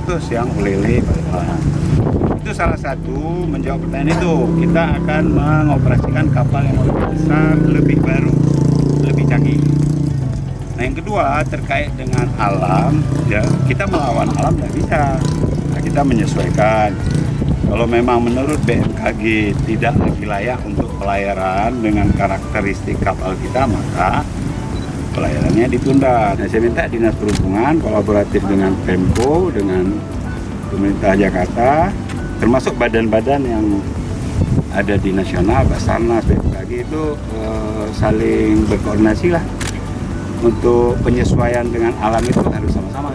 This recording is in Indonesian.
100 yang Ulee Lheue Pelabuhan. Itu salah satu menjawab pertanyaan itu. Kita akan mengoperasikan kapal yang lebih besar, lebih baru, lebih canggih. Nah, yang kedua terkait dengan alam, ya kita melawan alam tidak bisa. Nah, kita menyesuaikan. Kalau memang menurut BMKG tidak lagi layak untuk pelayaran dengan karakteristik kapal kita, maka pelayarannya ditunda. Nah, saya minta Dinas Perhubungan kolaboratif dengan Pemko, dengan pemerintah Jakarta, termasuk badan-badan yang ada di nasional, Basarnas, BMKG itu saling berkoordinasi lah. Untuk penyesuaian dengan alam itu harus sama-sama.